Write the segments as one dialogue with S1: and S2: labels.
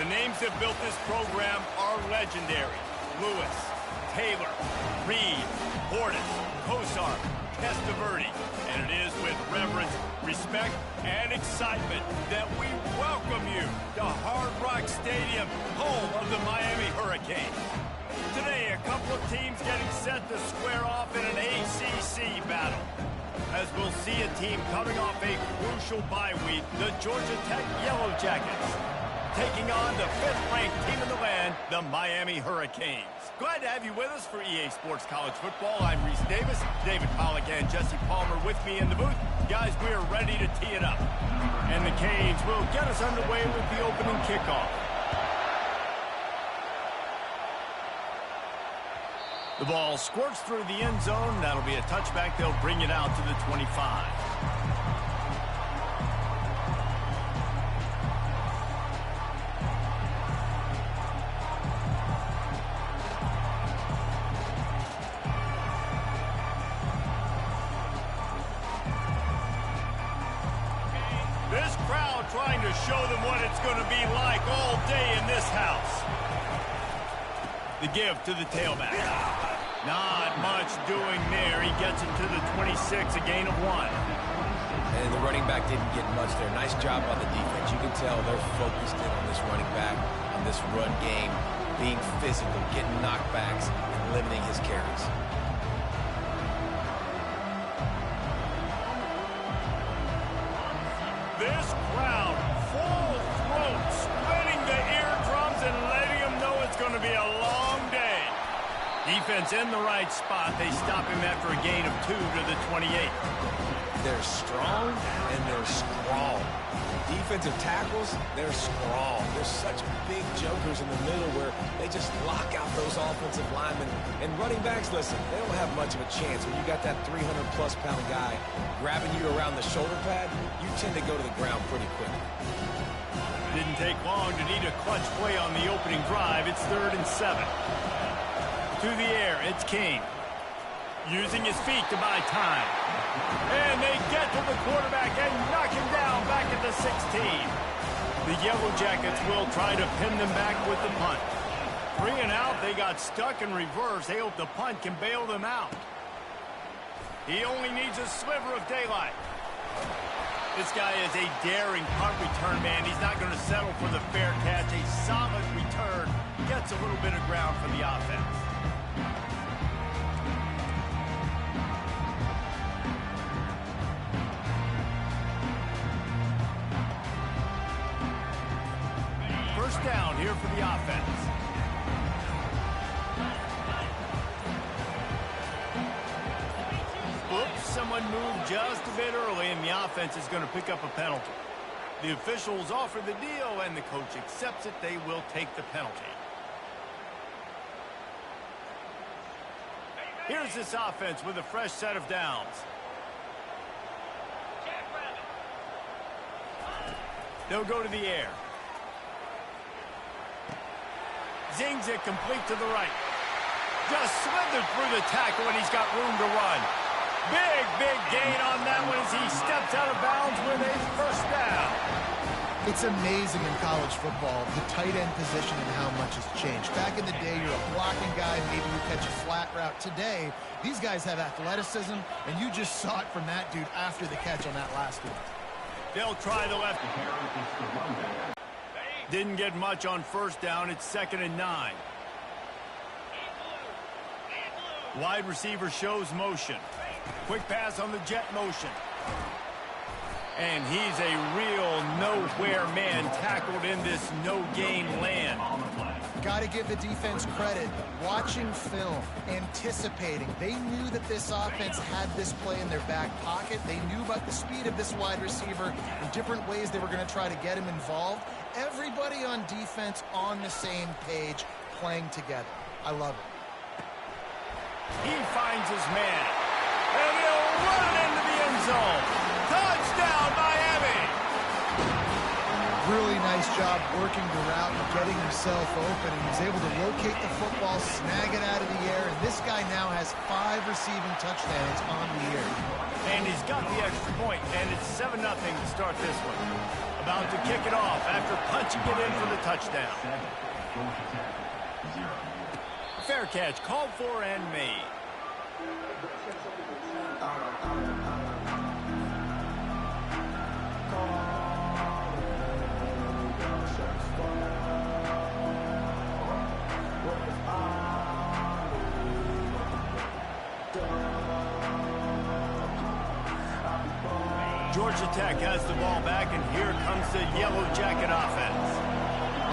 S1: The names that built this program are legendary. Lewis, Taylor, Reed, Portis, Kosar, Testaverde. And it is with reverence, respect, and excitement that we welcome you to Hard Rock Stadium, home of the Miami Hurricanes. Today, a couple of teams getting set to square off in an ACC battle. As we'll see a team coming off a crucial bye week, the Georgia Tech Yellow Jackets, taking on the fifth-ranked team in the land, the Miami Hurricanes. Glad to have you with us for EA Sports College Football. I'm Reese Davis, David Pollack and Jesse Palmer with me in the booth. Guys, we are ready to tee it up. And the Canes will get us underway with the opening kickoff. The ball squirts through the end zone. That'll be a touchback. They'll bring it out to the 25. This crowd trying to show them what it's going to be like all day in this house. The give to the tailback. Not much doing there. He gets it to the 26, a gain of 1.
S2: And the running back didn't get much there. Nice job by the defense. You can tell they're focused in on this running back, on this run game, being physical, getting knockbacks, and limiting his carries.
S1: This crowd, full throat, splitting the eardrums and letting them know it's going to be a long day. Defense in the right spot. They stop him after a gain of 2 to the 28.
S2: They're strong and they're scrawl. Defensive tackles, they're scrawl. They're such big jokers in the middle where they just lock out those offensive linemen. And running backs, listen, they don't have much of a chance. When you got that 300-plus pound guy grabbing you around the shoulder pad, you tend to go to the ground pretty quickly.
S1: Didn't take long to need a clutch play on the opening drive. It's 3rd and 7. To the air, it's King. Using his feet to buy time. And they get to the quarterback and knock him down back at the 16. The Yellow Jackets will try to pin them back with the punt. 3 and out, they got stuck in reverse. They hope the punt can bail them out. He only needs a sliver of daylight. This guy is a daring punt return man. He's not going to settle for the fair catch. A solid return. Gets a little bit of ground for the offense. First down here for the offense. Oops, someone moved just a bit early, and the offense is going to pick up a penalty. The officials offer the deal, and the coach accepts it. They will take the penalty. Here's this offense with a fresh set of downs. They'll go to the air. Zings it complete to the right. Just slithered through the tackle, and he's got room to run. Big gain on that one as he steps out of bounds with a first down.
S3: It's amazing in college football, the tight end position and how much has changed. Back in the day, you're a blocking guy, maybe you catch a flat route. Today, these guys have athleticism, and you just saw it from that dude after the catch on that last one.
S1: They'll try the left. Didn't get much on first down. It's 2nd and 9. Wide receiver shows motion. Quick pass on the jet motion. And he's a real nowhere man tackled in this no-gain land.
S3: Got to give the defense credit. Watching film, anticipating. They knew that this offense had this play in their back pocket. They knew about the speed of this wide receiver and different ways they were going to try to get him involved. Everybody on defense on the same page, playing together. I love it.
S1: He finds his man. And he'll run it into the end zone. Touchdown, Miami!
S3: Really nice job working the route and getting himself open, and he's able to locate the football, snag it out of the air, and this guy now has 5 receiving touchdowns on the year.
S1: And he's got the extra point, and it's 7-0 to start this one. About to kick it off after punching it in for the touchdown. Fair catch called for and made. Georgia Tech has the ball back, and here comes the Yellow Jacket offense.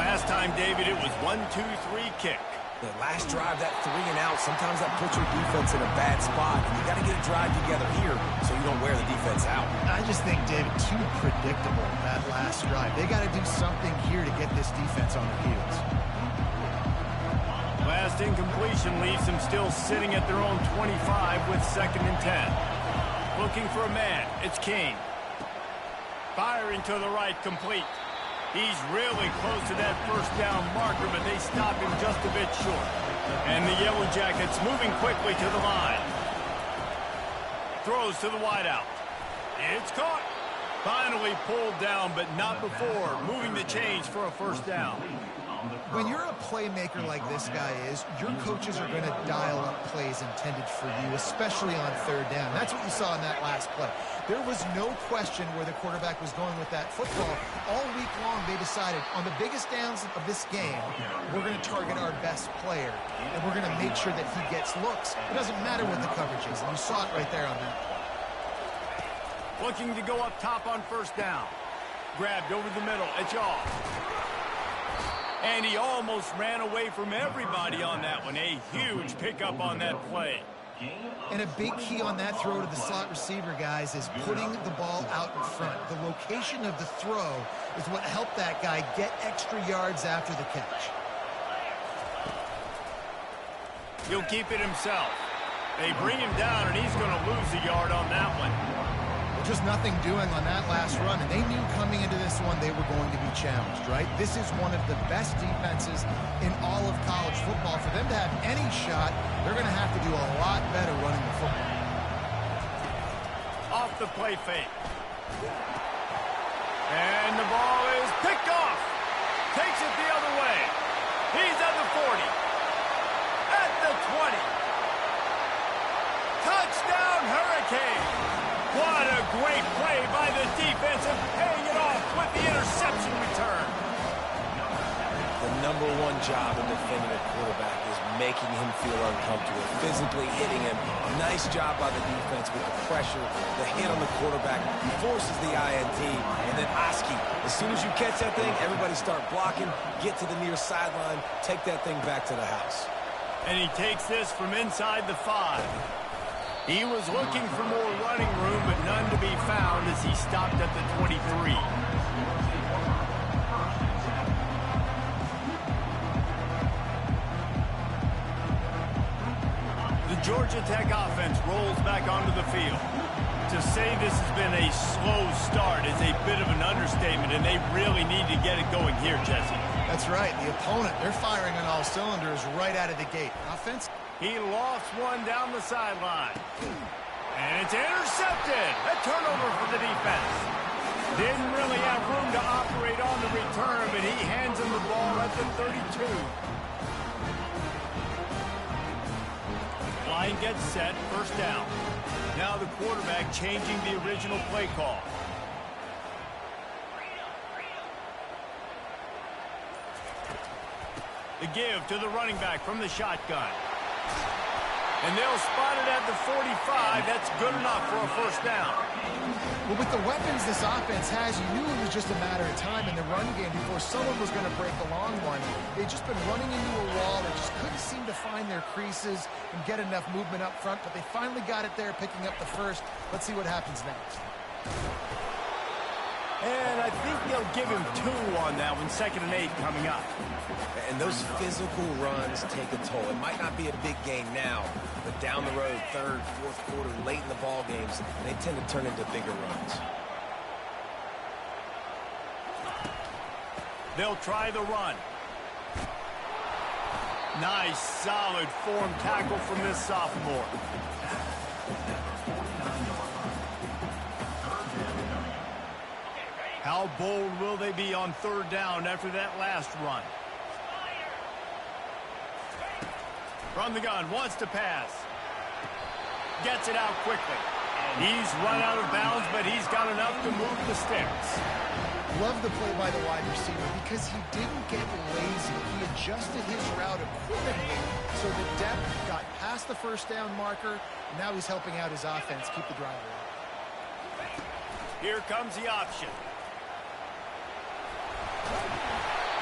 S1: Last time, David, it was 1-2-3 kick.
S2: The last drive, that 3 and out, sometimes that puts your defense in a bad spot, and you got to get a drive together here so you don't wear the defense out.
S3: I just think, David, too predictable, that last drive. They got to do something here to get this defense on their heels.
S1: Last incompletion leaves them still sitting at their own 25 with 2nd and 10. Looking for a man. It's King. Firing to the right, complete. He's really close to that first down marker, but they stop him just a bit short. And the Yellow Jackets moving quickly to the line. Throws to the wideout. It's caught. Finally pulled down, but not before moving the chains for a first down.
S3: When you're a playmaker like this guy is, your coaches are going to dial up plays intended for you, especially on 3rd down. That's what you saw in that last play. There was no question where the quarterback was going with that football. All week long, they decided on the biggest downs of this game, we're going to target our best player, and we're going to make sure that he gets looks. It doesn't matter what the coverage is, and you saw it right there on that play.
S1: Looking to go up top on 1st down. Grabbed over the middle. It's off. And he almost ran away from everybody on that one. A huge pickup on that play.
S3: And a big key on that throw to the slot receiver, guys, is putting the ball out in front. The location of the throw is what helped that guy get extra yards after the catch.
S1: He'll keep it himself. They bring him down, and he's going to lose a yard on that one.
S3: Just nothing doing on that last run, and they knew coming into this one they were going to be challenged, right? This is one of the best defenses in all of college football. For them to have any shot, they're going to have to do a lot better running the football.
S1: Off the play fake. And the ball is picked off. Takes it the other way. He's at the 40. At the 20. Touchdown, Hurricane. What a great play by the defense and paying it off with the interception return.
S2: The #1 job in defending a quarterback is making him feel uncomfortable, physically hitting him. Nice job by the defense with the pressure, the hit on the quarterback, forces the INT, and then Oski. As soon as you catch that thing, everybody start blocking, get to the near sideline, take that thing back to the house.
S1: And he takes this from inside the 5. He was looking for more running room, but none to be found as he stopped at the 23. The Georgia Tech offense rolls back onto the field. To say this has been a slow start is a bit of an understatement, and they really need to get it going here, Jesse.
S3: That's right. The opponent, they're firing on all cylinders right out of the gate. Offense.
S1: He lost one down the sideline. And it's intercepted. A turnover for the defense. Didn't really have room to operate on the return, but he hands him the ball at the 32. Line gets set, 1st down. Now the quarterback changing the original play call. The give to the running back from the shotgun. And they'll spot it at the 45. That's good enough for a 1st down.
S3: Well, with the weapons this offense has, you knew it was just a matter of time in the run game before someone was going to break the long one. They'd just been running into a wall. They just couldn't seem to find their creases and get enough movement up front, but they finally got it there, picking up the 1st. Let's see what happens next.
S1: And I think they'll give him 2 on that one. 2nd and 8 coming up.
S2: And those physical runs take a toll. It might not be a big gain now, but down the road, 3rd, 4th quarter, late in the ball games, they tend to turn into bigger runs.
S1: They'll try the run. Nice, solid form tackle from this sophomore. How bold will they be on third down after that last run? From the gun, wants to pass. Gets it out quickly. He's run out of bounds, but he's got enough to move the sticks.
S3: Love the play by the wide receiver because he didn't get lazy. He adjusted his route accordingly so the depth got past the first down marker. Now he's helping out his offense keep the drive alive.
S1: Here comes the option.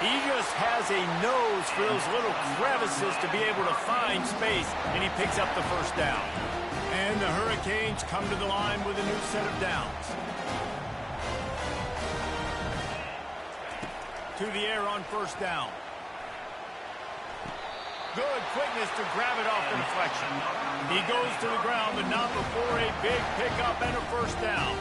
S1: He just has a nose for those little crevices to be able to find space, and he picks up the first down. And the Hurricanes come to the line with a new set of downs. To the air on first down. Good quickness to grab it off the deflection. He goes to the ground, but not before a big pickup and a first down.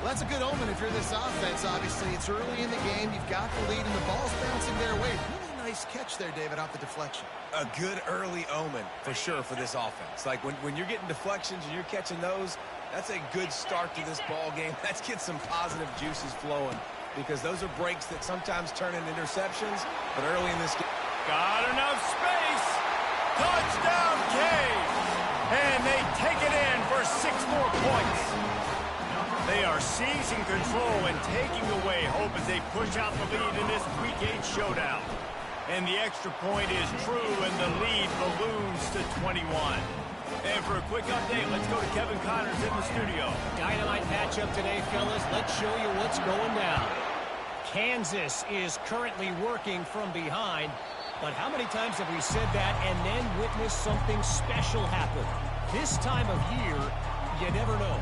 S3: Well, that's a good omen if you're this offense. Obviously, it's early in the game. You've got the lead, and the ball's bouncing their way. Really nice catch there, David, off the deflection.
S2: A good early omen, for sure, for this offense. Like, when you're getting deflections and you're catching those, that's a good start to this ball game. Let's get some positive juices flowing, because those are breaks that sometimes turn into interceptions, but early in this game.
S1: Got enough space. Touchdown, Cave. And they take it in for 6 more points. They are seizing control and taking away hope as they push out the lead in this Week 8 showdown. And the extra point is true, and the lead balloons to 21. And for a quick update, let's go to Kevin Connors in the studio.
S4: Dynamite matchup today, fellas. Let's show you what's going down. Kansas is currently working from behind, but how many times have we said that and then witnessed something special happen? This time of year, you never know.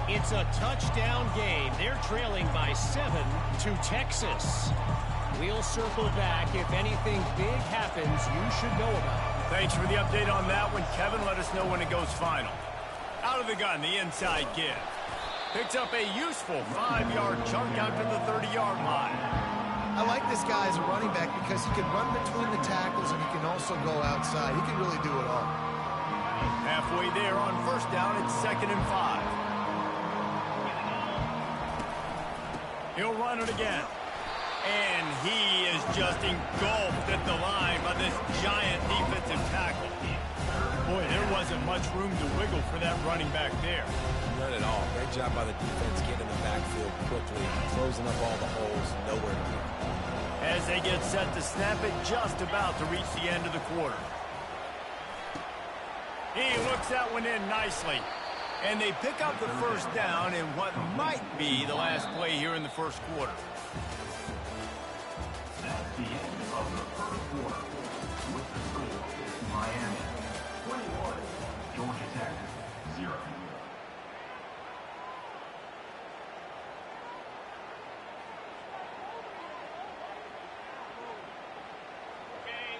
S4: It's a touchdown game. They're trailing by 7 to Texas. We'll circle back. If anything big happens, you should know about it.
S1: Thanks for the update on that one, Kevin. Let us know when it goes final. Out of the gun, the inside give. Picks up a useful 5-yard chunk out to the 30-yard line.
S3: I like this guy as a running back because he can run between the tackles and he can also go outside. He can really do it all.
S1: Halfway there on first down, it's 2nd and 5. He'll run it again. And he is just engulfed at the line by this giant defensive tackle. Boy, there wasn't much room to wiggle for that running back there.
S2: None at all. Great job by the defense getting in the backfield quickly, closing up all the holes, nowhere to go.
S1: As they get set to snap it, just about to reach the end of the quarter. He looks that one in nicely. And they pick up the first down in what might be the last play here in the first quarter.
S5: That's the end of the first quarter. With the score, Miami 21, Georgia Tech 0.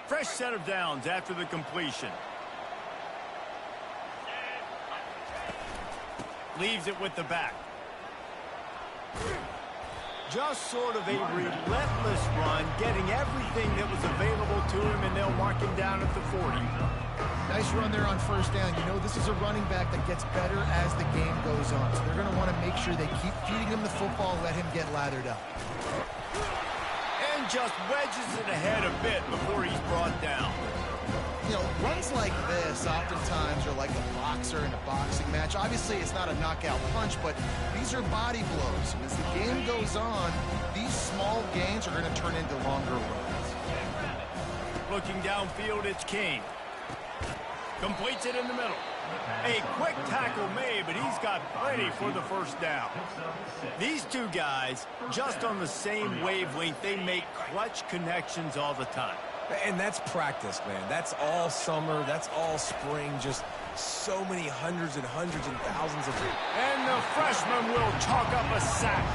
S1: Fresh set of downs after the completion. Leaves it with the back. Just sort of a relentless run, getting everything that was available to him, and they'll mark him down at the 40.
S3: Nice run there on first down. You know, this is a running back that gets better as the game goes on. So they're going to want to make sure they keep feeding him the football, let him get lathered up.
S1: And just wedges it ahead a bit before he's brought down.
S3: You know, runs like this oftentimes are like a boxer in a boxing match. Obviously, it's not a knockout punch, but these are body blows. And as the game goes on, these small gains are going to turn into longer runs.
S1: Looking downfield, it's King. Completes it in the middle. A quick tackle made, but he's got plenty for the first down. These two guys, just on the same wavelength, they make clutch connections all the time.
S2: And that's practice, man. That's all summer. That's all spring. Just so many hundreds and thousands of...
S1: And the freshman will chalk up a sack.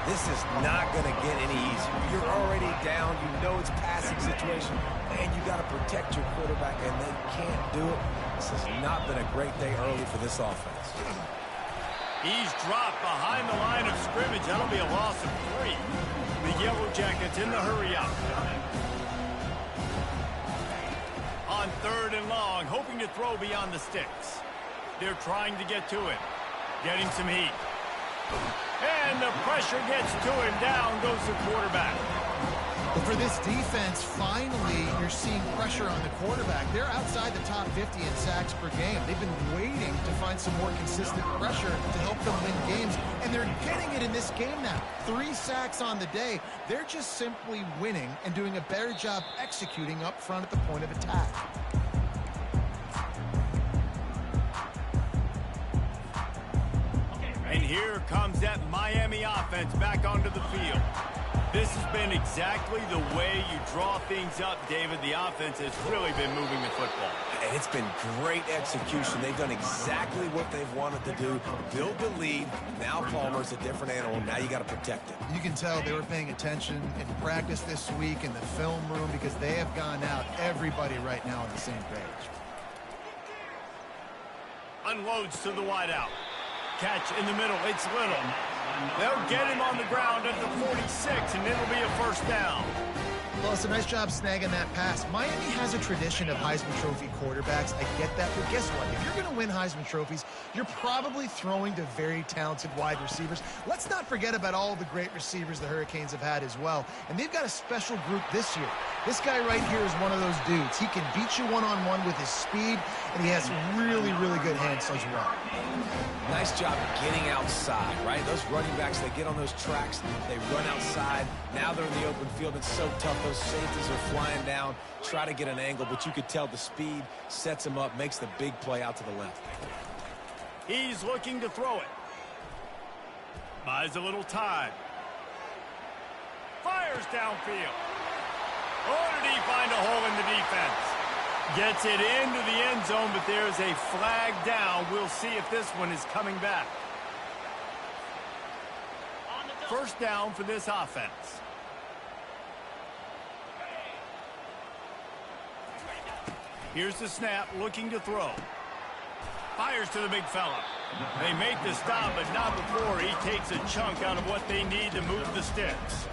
S2: This is not going to get any easier. You're already down. You know it's a passing situation. And you got to protect your quarterback, and they can't do it. This has not been a great day early for this offense.
S1: He's dropped behind the line of scrimmage. That'll be a loss of 3. The Yellow Jackets in the hurry up. On 3rd and long, hoping to throw beyond the sticks. They're trying to get to it. Getting some heat. And the pressure gets to him. Down goes the quarterback.
S3: But for this defense, finally, you're seeing pressure on the quarterback. They're outside the top 50 in sacks per game. They've been waiting to find some more consistent pressure to help them win games, and they're getting it in this game now. 3 sacks on the day. They're just simply winning and doing a better job executing up front at the point of attack.
S1: And here comes that Miami offense back onto the field. This has been exactly the way you draw things up, David. The offense has really been moving the football.
S2: And it's been great execution. They've done exactly what they've wanted to do. Build the lead. Now Palmer's a different animal. Now you got to protect it.
S3: You can tell they were paying attention in practice this week in the film room because they have gone out, everybody right now on the same page.
S1: Unloads to the wideout. Catch in the middle. It's Little. They'll get him on the ground at the 46, and it'll be a first down.
S3: Well, it's a nice job snagging that pass. Miami has a tradition of Heisman Trophy quarterbacks. I get that, but guess what? If you're going to win Heisman Trophies, you're probably throwing to very talented wide receivers. Let's not forget about all the great receivers the Hurricanes have had as well. And they've got a special group this year. This guy right here is one of those dudes. He can beat you one-on-one with his speed, and he has really, really good hands as well.
S2: Nice job getting outside, right? Those running backs, they get on those tracks, they run outside. Now they're in the open field. It's so tough. Those safeties are flying down, try to get an angle, but you could tell the speed sets him up, makes the big play out to the left.
S1: He's looking to throw it. Buys a little time. Fires downfield. Oh, did he find a hole in the defense? Gets it into the end zone, but there's a flag down. We'll see if this one is coming back. First down for this offense. Here's the snap, looking to throw. Fires to the big fella. They make the stop, but not before he takes a chunk out of what they need to move the sticks.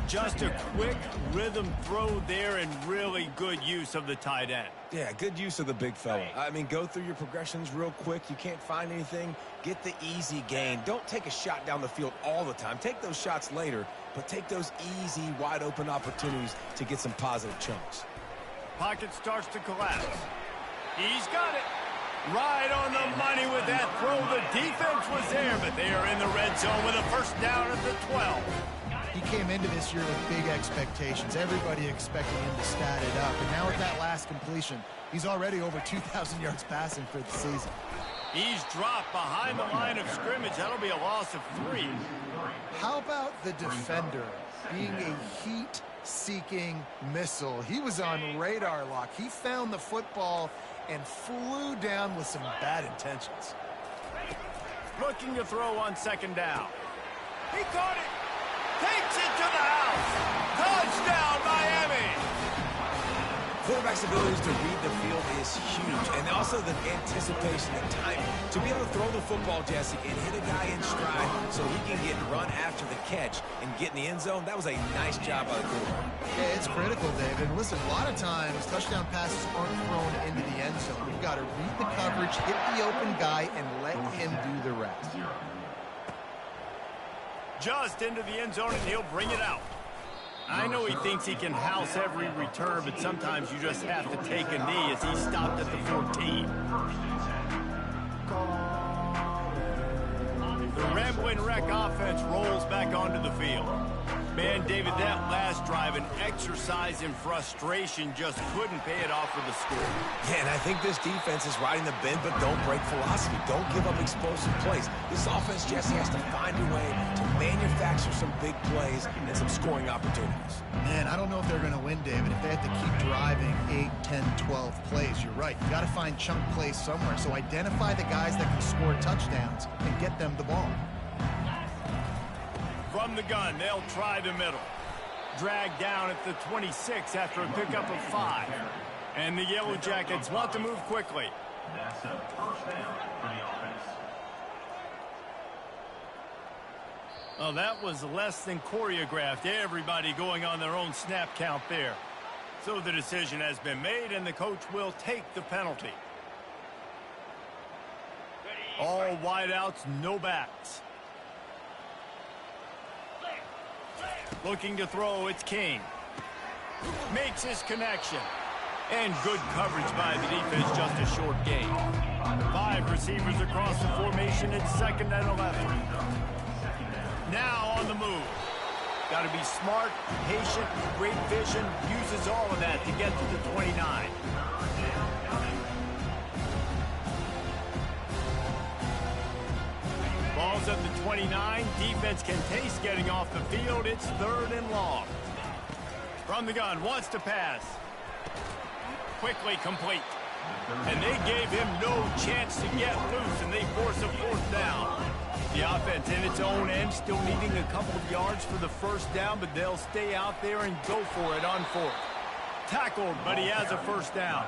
S1: Just a quick rhythm throw there and really good use of the tight end.
S2: Yeah, good use of the big fella. I mean, go through your progressions real quick. You can't find anything. Get the easy gain. Don't take a shot down the field all the time. Take those shots later, but take those easy, wide-open opportunities to get some positive chunks.
S1: Pocket starts to collapse. He's got it. Right on the money with that throw. The defense was there, but they are in the red zone with a first down at the 12.
S3: He came into this year with big expectations. Everybody expecting him to stat it up. And now with that last completion, he's already over 2,000 yards passing for the season.
S1: He's dropped behind the line of scrimmage. That'll be a loss of 3.
S3: How about the defender being a heat-seeking missile? He was on radar lock. He found the football and flew down with some bad intentions.
S1: Looking to throw on second down. He caught it. Takes it to the house. Touchdown, Miami.
S2: Quarterback's abilities to read the field is huge, and also the anticipation, the timing. To be able to throw the football, Jesse, and hit a guy in stride so he can get run after the catch and get in the end zone, that was a nice job by the quarterback.
S3: Yeah, it's critical, David. And listen, a lot of times, touchdown passes aren't thrown into the end zone. You've got to read the coverage, hit the open guy, and let him do the rest.
S1: Just into the end zone, and he'll bring it out. I know he thinks he can house every return, but sometimes you just have to take a knee as he stopped at the 14. The Rambling Wreck offense rolls back onto the field. Man, David, that last drive, an exercise in frustration, just couldn't pay it off for the score.
S2: Yeah, and I think this defense is riding the bend, but don't break philosophy. Don't give up explosive plays. This offense, Jesse, has to find a way to manufacture some big plays and some scoring opportunities.
S3: Man, I don't know if they're going to win, David, if they have to keep driving 8, 10, 12 plays. You're right. You got to find chunk plays somewhere. So identify the guys that can score touchdowns and get them the ball.
S1: From the gun, they'll try the middle. Dragged down at the 26 after a pickup of 5. And the Yellow Jackets want to move quickly.
S5: That's a first down for the offense.
S1: Oh, that was less than choreographed. Everybody going on their own snap count there. So the decision has been made, and the coach will take the penalty. All wideouts, no backs. Looking to throw, it's King. Makes his connection. And good coverage by the defense, just a short gain. 5 receivers across the formation. It's 2nd and 11. Now on the move. Got to be smart, patient, great vision. Uses all of that to get to the 29. Ball's at the 29. Defense can taste getting off the field. It's 3rd and long. From the gun, wants to pass. Quickly complete. And they gave him no chance to get loose, and they force a 4th down. The offense in its own end, still needing a couple of yards for the 1st down, but they'll stay out there and go for it on 4th. Tackled, but he has a 1st down.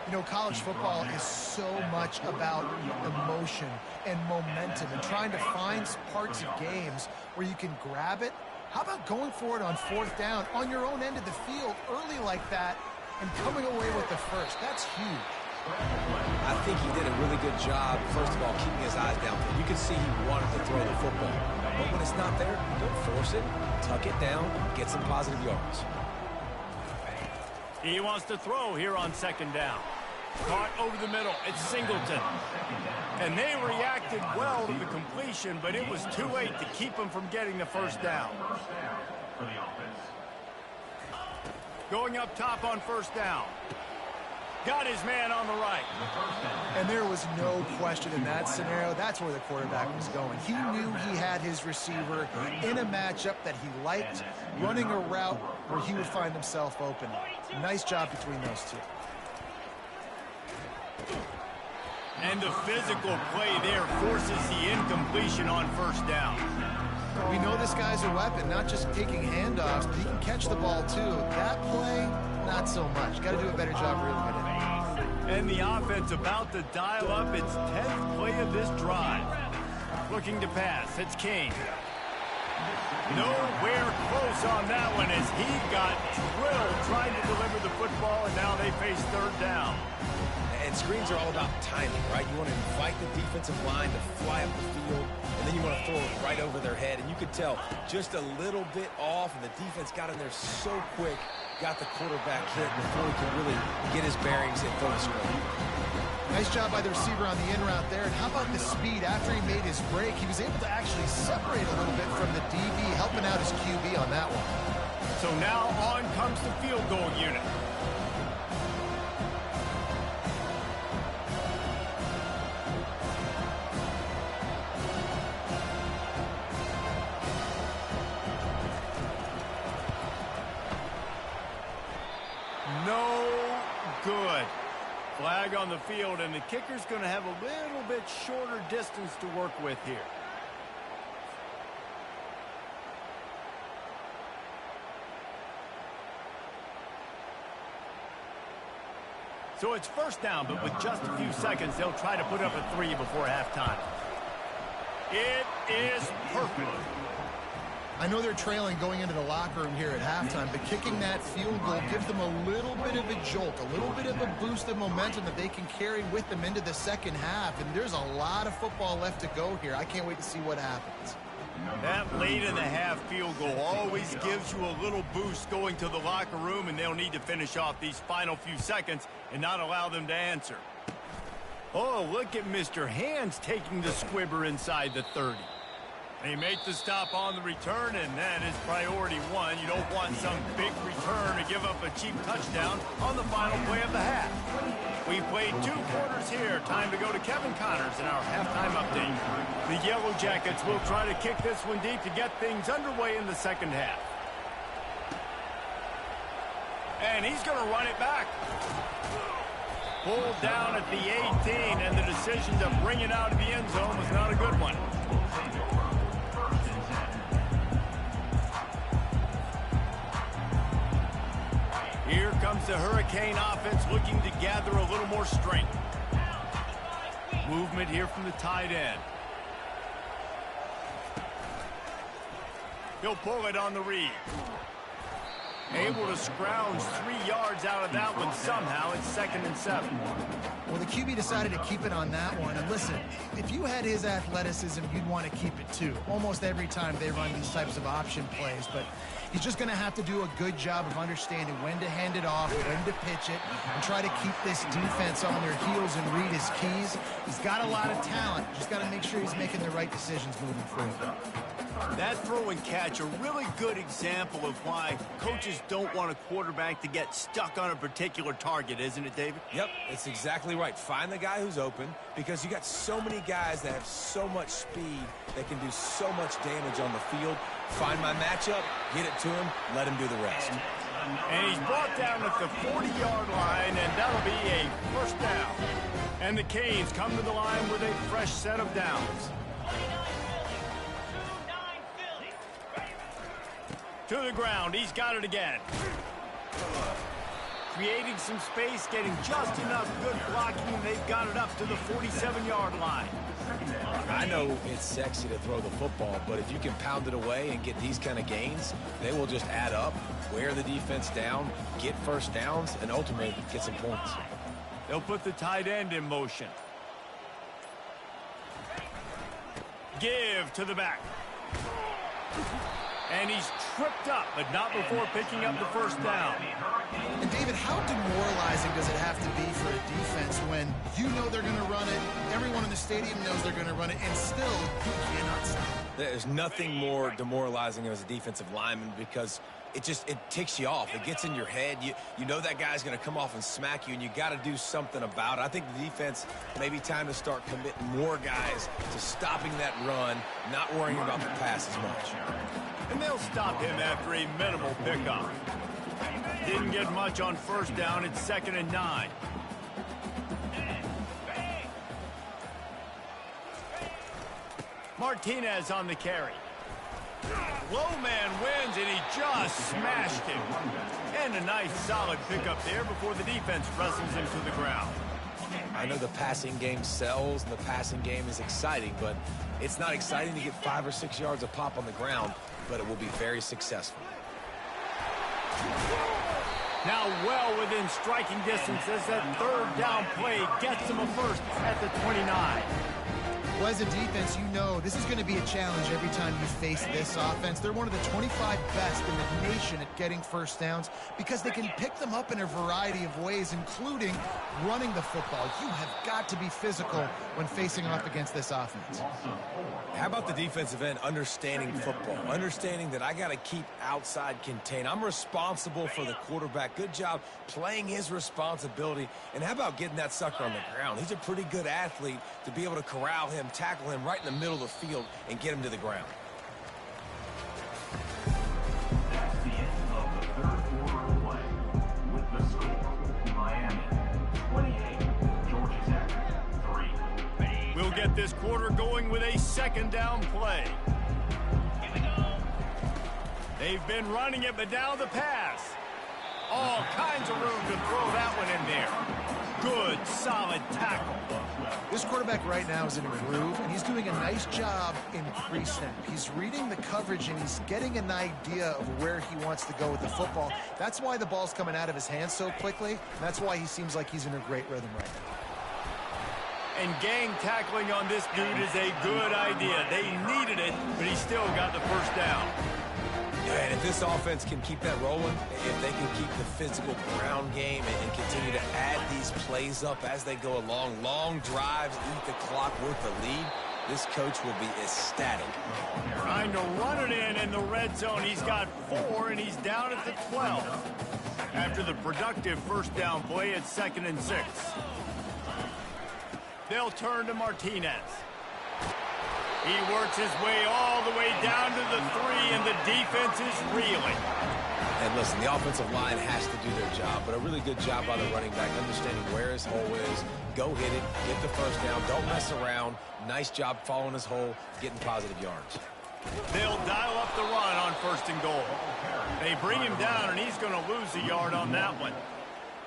S3: You know, college football is so much about emotion and momentum and trying to find parts of games where you can grab it. How about going for it on 4th down on your own end of the field early like that and coming away with the 1st? That's huge.
S2: I think he did a really good job, first of all, keeping his eyes downfield. You can see he wanted to throw the football. But when it's not there, don't force it. Tuck it down, get some positive yards.
S1: He wants to throw here on 2nd down. Caught over the middle. It's Singleton. And they reacted well to the completion, but it was too late to keep him from getting the 1st down. Going up top on 1st down. Got his man on the right.
S3: And there was no question in that scenario. That's where the quarterback was going. He knew he had his receiver in a matchup that he liked, running a route where he would find himself open. Nice job between those two.
S1: And the physical play there forces the incompletion on 1st down.
S3: We know this guy's a weapon, not just taking handoffs, but he can catch the ball too. That play, not so much. Got to do a better job reeling it in.
S1: And the offense about to dial up its 10th play of this drive. Looking to pass, it's King. Nowhere close on that one as he got drilled trying to deliver the football, and now they face 3rd down.
S2: And screens are all about timing, right? You want to invite the defensive line to fly up the field, and then you want to throw it right over their head. And you could tell just a little bit off, and the defense got in there so quick, got the quarterback hit before he could really get his bearings and throw the screen.
S3: Nice job by the receiver on the in route there. And how about the speed? After he made his break, he was able to actually separate a little bit from the DB, helping out his QB on that one.
S1: So now on comes the field goal unit. No good. Flag on the field, and the kicker's going to have a little bit shorter distance to work with here. So it's 1st down, but with just a few seconds, they'll try to put up a 3 before halftime. It is perfect.
S3: I know they're trailing going into the locker room here at halftime, but kicking that field goal gives them a little bit of a jolt, a little bit of a boost of momentum that they can carry with them into the 2nd half. And there's a lot of football left to go here. I can't wait to see what happens.
S1: That late in the half field goal always gives you a little boost going to the locker room, and they'll need to finish off these final few seconds and not allow them to answer. Oh, look at Mr. Hands taking the squibber inside the 30. They make the stop on the return, and that is priority 1. You don't want some big return to give up a cheap touchdown on the final play of the half. We've played 2 quarters here. Time to go to Kevin Connors in our halftime update. The Yellow Jackets will try to kick this one deep to get things underway in the 2nd half. And he's going to run it back. Pulled down at the 18, and the decision to bring it out of the end zone was not a good one. Here comes the Hurricane offense looking to gather a little more strength. Movement here from the tight end. He'll pull it on the read. Able to scrounge 3 yards out of that one somehow. It's 2nd and 7.
S3: Well, the QB decided to keep it on that one. And listen, if you had his athleticism, you'd want to keep it too. Almost every time they run these types of option plays. But he's just going to have to do a good job of understanding when to hand it off, when to pitch it, and try to keep this defense on their heels and read his keys. He's got a lot of talent. Just got to make sure he's making the right decisions moving forward.
S1: That throw and catch, a really good example of why coaches don't want a quarterback to get stuck on a particular target, isn't it, David?
S2: Yep, it's exactly right. Find the guy who's open, because you got so many guys that have so much speed that can do so much damage on the field. Find my matchup, get it to him, let him do the rest.
S1: And he's brought down at the 40-yard line, and that'll be a first down. And the Canes come to the line with a fresh set of downs. To the ground, he's got it again. Creating some space, getting just enough good blocking, and they've got it up to the 47-yard line.
S2: I know it's sexy to throw the football, but if you can pound it away and get these kind of gains, they will just add up, wear the defense down, get first downs, and ultimately get some points.
S1: They'll put the tight end in motion. Give to the back. And he's tripped up, but not before picking up the first down.
S3: And David, how demoralizing does it have to be for a defense when you know they're going to run it, everyone in the stadium knows they're going to run it, and still you cannot stop it?
S2: There's nothing more demoralizing as a defensive lineman, because it ticks you off. It gets in your head. You know that guy's going to come off and smack you, and you got to do something about it. I think the defense may be time to start committing more guys to stopping that run, not worrying about the pass as much.
S1: And they'll stop him after a minimal pickup. Didn't get much on first down. It's 2nd and 9. Martinez on the carry. Low man wins, and he just smashed him. And a nice solid pickup there before the defense wrestles him to the ground.
S2: I know the passing game sells, and the passing game is exciting, but it's not exciting to get 5 or 6 yards of pop on the ground, but it will be very successful.
S1: Now well within striking distance as that 3rd down play gets him a first at the 29.
S3: Well, as a defense, you know this is going to be a challenge every time you face this offense. They're one of the 25 best in the nation at getting first downs because they can pick them up in a variety of ways, including running the football. You have got to be physical when facing off against this offense.
S2: How about the defensive end understanding football, understanding that I got to keep outside contained. I'm responsible for the quarterback. Good job playing his responsibility. And how about getting that sucker on the ground? He's a pretty good athlete to be able to corral him, tackle him right in the middle of the field, and get him to the ground.
S5: That's the end of the 3rd quarter of play. With the score, Miami 28, Georgia Tech 3.
S1: We'll get this quarter going with a 2nd down play. Here we go. They've been running it, but now the pass. All kinds of room to throw that one in there. Good, solid tackle.
S3: This quarterback right now is in a groove, and he's doing a nice job in pre-snap. He's reading the coverage, and he's getting an idea of where he wants to go with the football. That's why the ball's coming out of his hands so quickly. That's why he seems like he's in a great rhythm right now.
S1: And gang tackling on this dude is a good idea. They needed it, but he still got the first down.
S2: And if this offense can keep that rolling, if they can keep the physical ground game and continue to add these plays up as they go along, long drives, eat the clock with the lead, this coach will be ecstatic.
S1: Trying to run it in the red zone. He's got 4, and he's down at the 12. After the productive first down play, it's 2nd and 6. They'll turn to Martinez. He works his way all the way down to the 3, and the defense is reeling.
S2: And listen, the offensive line has to do their job, but a really good job by the running back, understanding where his hole is. Go hit it, get the first down, don't mess around. Nice job following his hole, getting positive yards.
S1: They'll dial up the run on 1st and goal. They bring him down, and he's going to lose a yard on that one.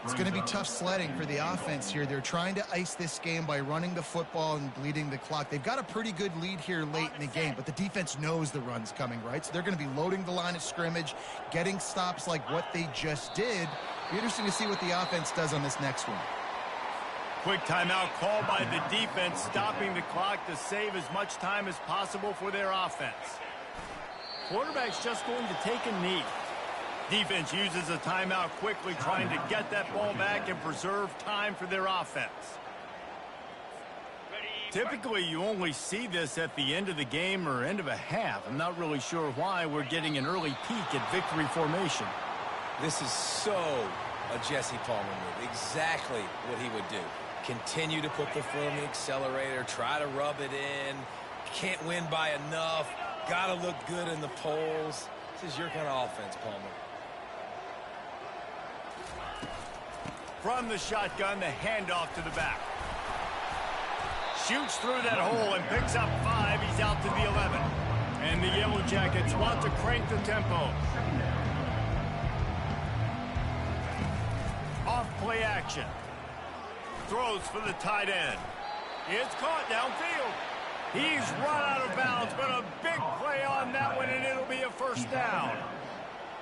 S3: It's going to be tough sledding for the offense here. They're trying to ice this game by running the football and bleeding the clock. They've got a pretty good lead here late in the game, but the defense knows the run's coming, right? So they're going to be loading the line of scrimmage, getting stops like what they just did. Be interesting to see what the offense does on this next one.
S1: Quick timeout called by the defense, stopping the clock to save as much time as possible for their offense. Quarterback's just going to take a knee. Defense uses a timeout quickly, trying to get that ball back and preserve time for their offense. Typically, you only see this at the end of the game or end of a half. I'm not really sure why we're getting an early peek at victory formation.
S2: This is so a Jesse Palmer move. Exactly what he would do. Continue to put the foot on the accelerator, try to rub it in. Can't win by enough. Got to look good in the polls. This is your kind of offense, Palmer.
S1: From the shotgun, the handoff to the back. Shoots through that hole and picks up 5. He's out to the 11. And the Yellow Jackets want to crank the tempo. Off play action. Throws for the tight end. It's caught downfield. He's run out of bounds, but a big play on that one, and it'll be a first down.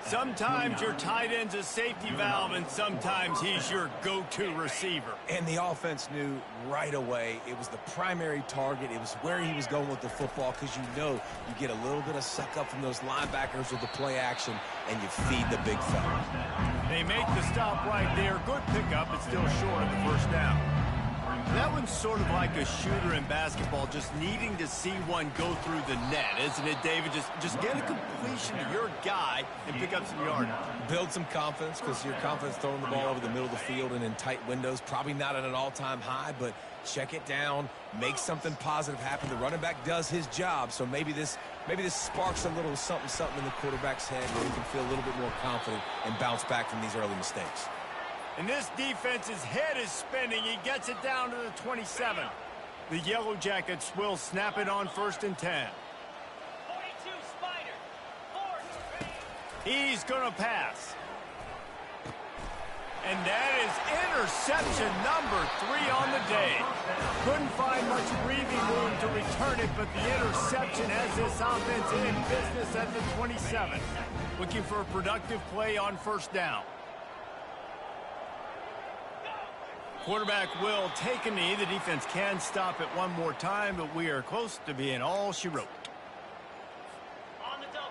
S1: Sometimes your tight end's a safety valve, and sometimes he's your go-to receiver.
S2: And the offense knew right away it was the primary target. It was where he was going with the football, because you know you get a little bit of suck up from those linebackers with the play action, and you feed the big fella.
S1: They make the stop right there. Good pickup, but still short of the first down. That one's sort of like a shooter in basketball, just needing to see one go through the net, isn't it, David? Just get a completion to your guy and pick up some yardage.
S2: Build some confidence, because your confidence throwing the ball over the middle of the field and in tight windows, probably not at an all-time high, but check it down, make something positive happen. The running back does his job, so maybe this sparks a little something in the quarterback's head where he can feel a little bit more confident and bounce back from these early mistakes.
S1: And this defense's head is spinning. He gets it down to the 27. The Yellow Jackets will snap it on 1st and 10.
S4: 42 Spider.
S1: He's going to pass. And that is interception number 3 on the day. Couldn't find much breathing room to return it, but the interception has this offense in business at the 27. Looking for a productive play on 1st down. Quarterback will take a knee. The defense can stop it one more time, but we are close to being all she wrote.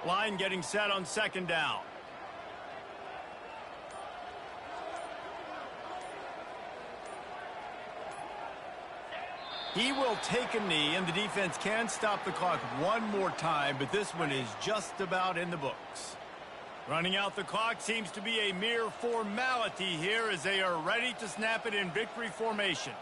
S1: Line getting set on 2nd down. He will take a knee, and the defense can stop the clock one more time, but this one is just about in the books. Running out the clock seems to be a mere formality here as they are ready to snap it in victory formation.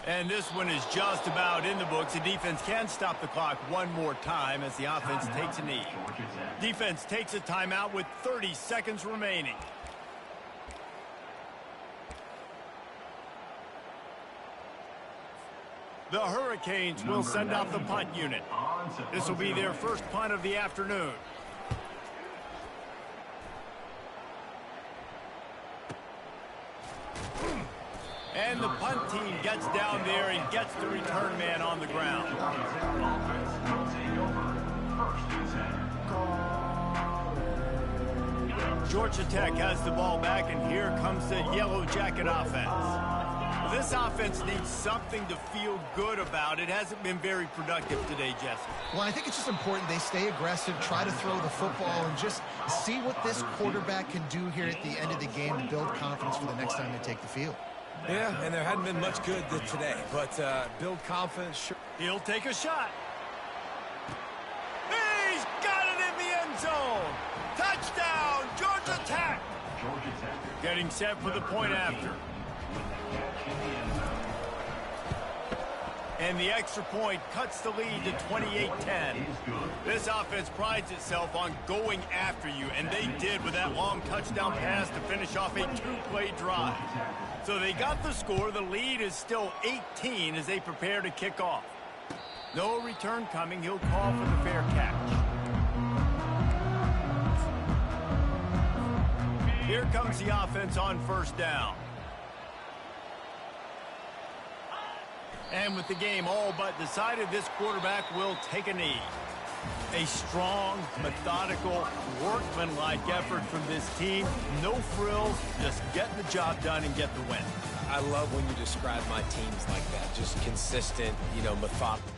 S1: And this one is just about in the books. The defense can stop the clock one more time as the offense takes a knee. Defense takes a timeout with 30 seconds remaining. The Hurricanes will send out the punt unit. This will be their first punt of the afternoon. And the punt team gets down there and gets the return man on the ground. Georgia Tech has the ball back, and here comes the Yellow Jacket offense. This offense needs something to feel good about. It hasn't been very productive today, Jesse.
S3: Well, I think it's just important they stay aggressive, try to throw the football, and just see what this quarterback can do here at the end of the game to build confidence for the next time they take the field.
S2: Yeah, and there hadn't been much good today, but build confidence. Sure.
S1: He'll take a shot. He's got it in the end zone. Touchdown, Georgia Tech. Getting set for the point after. And the extra point cuts the lead to 28-10. This offense prides itself on going after you, and they did with that long touchdown pass to finish off a 2-play drive. So they got the score. The lead is still 18 as they prepare to kick off. No return coming. He'll call for the fair catch. Here comes the offense on first down. And with the game all but decided, this quarterback will take a knee. A strong, methodical, workmanlike effort from this team. No frills, just get the job done and get the win.
S2: I love when you describe my teams like that. Just consistent, methodical.